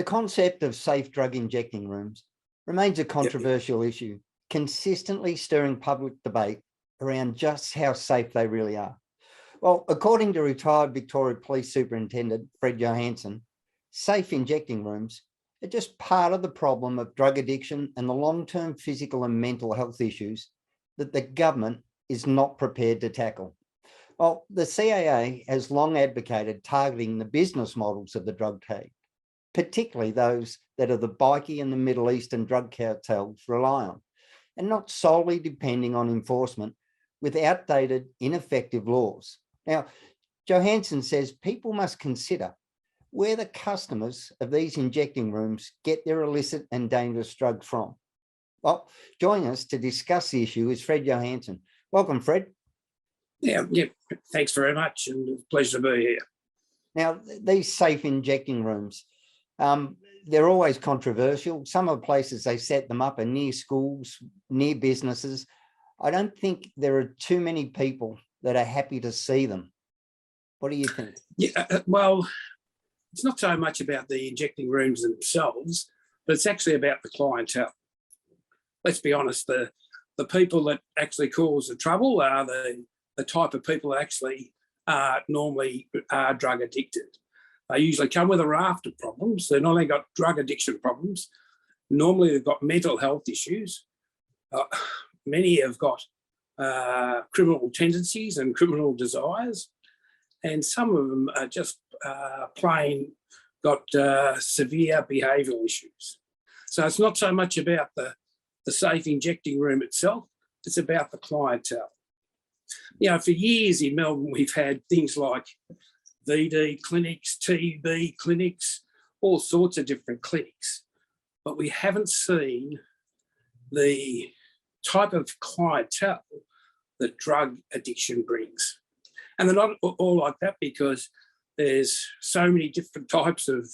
The concept of safe drug injecting rooms remains a controversial issue, consistently stirring public debate around just how safe they really are. Well, according to retired Victoria Police Superintendent Fred Johansen, safe injecting rooms are just part of the problem of drug addiction and the long-term physical and mental health issues that the government is not prepared to tackle. Well, the CAA has long advocated targeting the business models of the drug trade, particularly those that are the bikie and the Middle Eastern drug cartels rely on, and not solely depending on enforcement with outdated, ineffective laws. Now, Johansen says people must consider where the customers of these injecting rooms get their illicit and dangerous drugs from. Well, joining us to discuss the issue is Fred Johansen. Welcome, Fred. Yeah, thanks very much, and it's a pleasure to be here. Now, these safe injecting rooms, they're always controversial. Some of the places they set them up are near schools, near businesses. I don't think there are too many people that are happy to see them. What do you think? Yeah, well, it's not so much about the injecting rooms themselves, but it's actually about the clientele. Let's be honest, the people that actually cause the trouble are the type of people that actually normally are drug addicted. They usually come with a raft of problems. They've not only got drug addiction problems, normally they've got mental health issues. Many have got criminal tendencies and criminal desires, and some of them are just plain got severe behavioural issues. So it's not so much about the safe injecting room itself, it's about the clientele. You know, for years in Melbourne, we've had things like VD clinics, TB clinics, all sorts of different clinics, but we haven't seen the type of clientele that drug addiction brings. And they're not all like that because there's so many different types of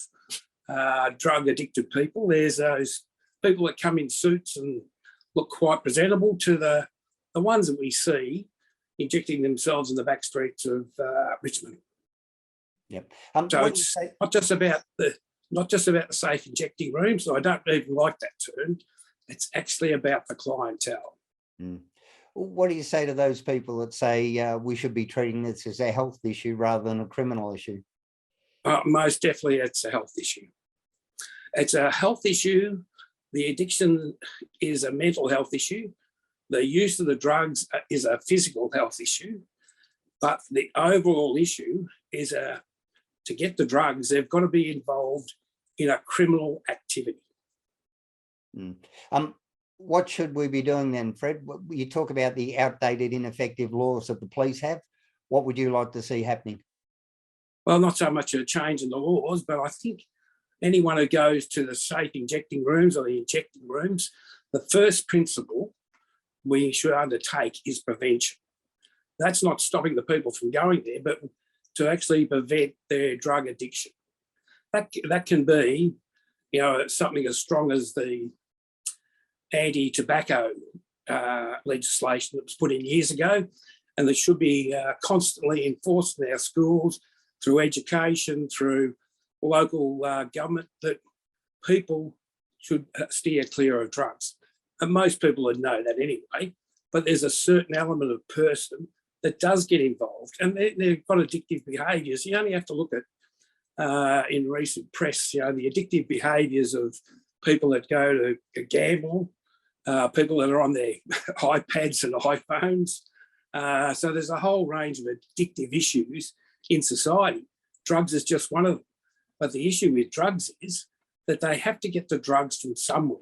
drug addicted people. There's those people that come in suits and look quite presentable to the ones that we see injecting themselves in the back streets of Richmond. Yep. So it's not just about the safe injecting rooms. I don't even like that term. It's actually about the clientele. Mm. What do you say to those people that say we should be treating this as a health issue rather than a criminal issue? Most definitely, it's a health issue. It's a health issue. The addiction is a mental health issue. The use of the drugs is a physical health issue. But the overall issue is to get the drugs, they've got to be involved in a criminal activity. Mm. What should we be doing then, Fred? You talk about the outdated, ineffective laws that the police have. What would you like to see happening? Well, not so much a change in the laws, but I think anyone who goes to the safe injecting rooms or the injecting rooms, the first principle we should undertake is prevention. That's not stopping the people from going there, but to actually prevent their drug addiction. That can be, you know, something as strong as the anti-tobacco legislation that was put in years ago, and that should be constantly enforced in our schools through education, through local government, that people should steer clear of drugs. And most people would know that anyway, but there's a certain element of person that does get involved, and they've got addictive behaviours. You only have to look at, in recent press, you know, the addictive behaviours of people that go to gamble, people that are on their iPads and iPhones. So there's a whole range of addictive issues in society. Drugs is just one of them. But the issue with drugs is that they have to get the drugs from somewhere.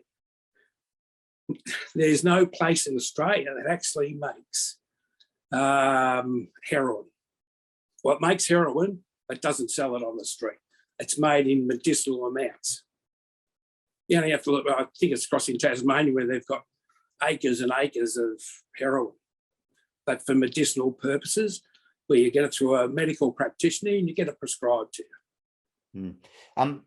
There's no place in Australia that actually makes heroin. Well, it makes heroin, but doesn't sell it on the street. It's made in medicinal amounts. You only have to look, I think it's across in Tasmania where they've got acres and acres of heroin, but for medicinal purposes, where you get it through a medical practitioner and you get it prescribed to you. Mm.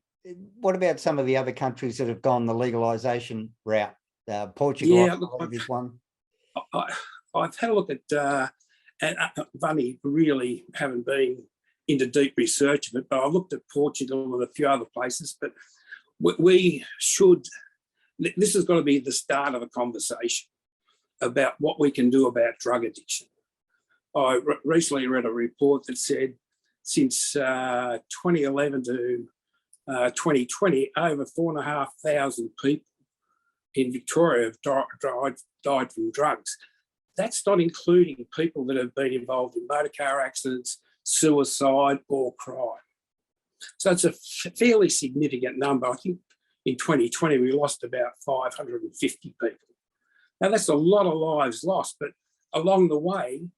What about some of the other countries that have gone the legalisation route? Portugal, yeah, look, is one. I've had a look at, and I've only really haven't been into deep research of it, but I've looked at Portugal and a few other places. But we should, this has got to be the start of a conversation about what we can do about drug addiction. I recently read a report that said since 2011 to 2020, over 4,500 people in Victoria have died from drugs. That's not including people that have been involved in motor car accidents, suicide or crime. So it's a fairly significant number. I think in 2020, we lost about 550 people. Now, that's a lot of lives lost, but along the way,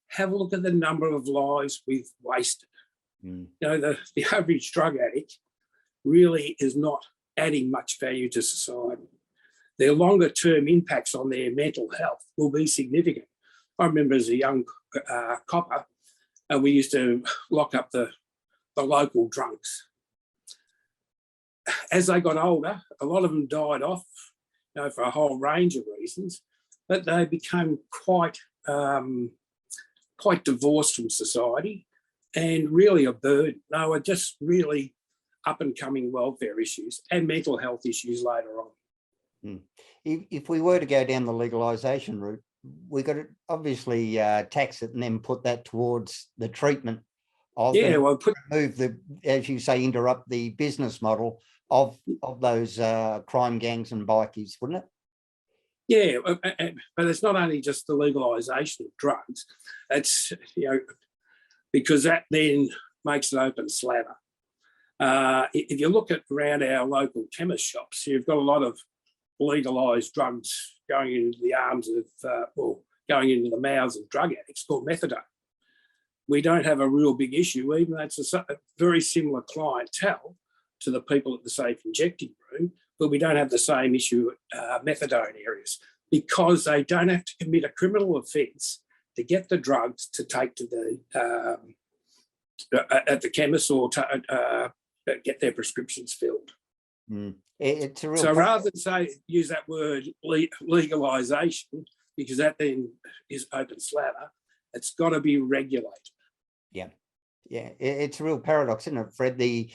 have a look at the number of lives we've wasted. You know, the average drug addict really is not adding much value to society. Their longer term impacts on their mental health will be significant. I remember as a young copper, we used to lock up the local drunks. As they got older, a lot of them died off, you know, for a whole range of reasons, but they became quite divorced from society and really a burden. They were just really up and coming welfare issues and mental health issues later on. If we were to go down the legalisation route, we got to obviously tax it and then put that towards the treatment of remove the, as you say, interrupt the business model of those crime gangs and bikies, wouldn't it? Yeah, but it's not only just the legalisation of drugs. It's, you know, because that then makes an open slather. If you look at around our local chemist shops, you've got a lot of legalised drugs going into the arms of, or going into the mouths of drug addicts called methadone. We don't have a real big issue, even though it's a very similar clientele to the people at the safe injecting room, but we don't have the same issue at methadone areas because they don't have to commit a criminal offence to get the drugs to take to the at the chemist or to get their prescriptions filled. It's a real so rather than use that word legalisation, because that then is open slather, it's got to be regulated. Yeah, it's a real paradox, isn't it, Fred? The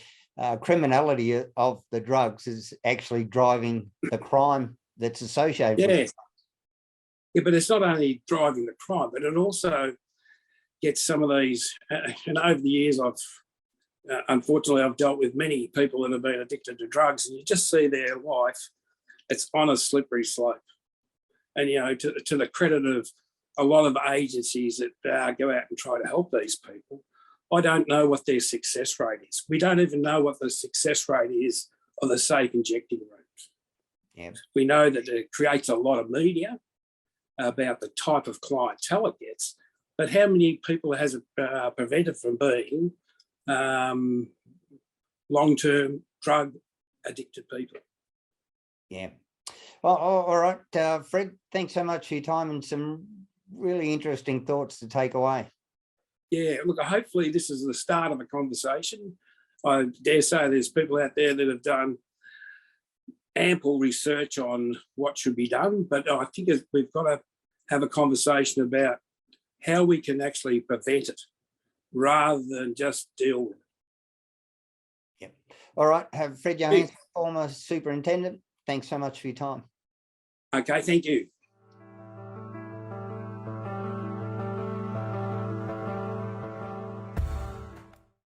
criminality of the drugs is actually driving the crime that's associated with it. Yeah, but it's not only driving the crime, but it also gets some of these, and over the years unfortunately I've dealt with many people that have been addicted to drugs, and you just see their life, it's on a slippery slope. And, you know, to the credit of a lot of agencies that go out and try to help these people, I don't know what their success rate is. We don't even know what the success rate is of the safe injecting rooms. We know that it creates a lot of media about the type of clientele it gets, but how many people has it prevented from being long-term drug addicted people? Well, all right, Fred, thanks so much for your time and some really interesting thoughts to take away. Yeah, look, hopefully this is the start of a conversation. I dare say there's people out there that have done ample research on what should be done, but I think we've got to have a conversation about how we can actually prevent it rather than just deal with it. All right, Fred Johansen, former superintendent, thanks so much for your time. Okay, thank you.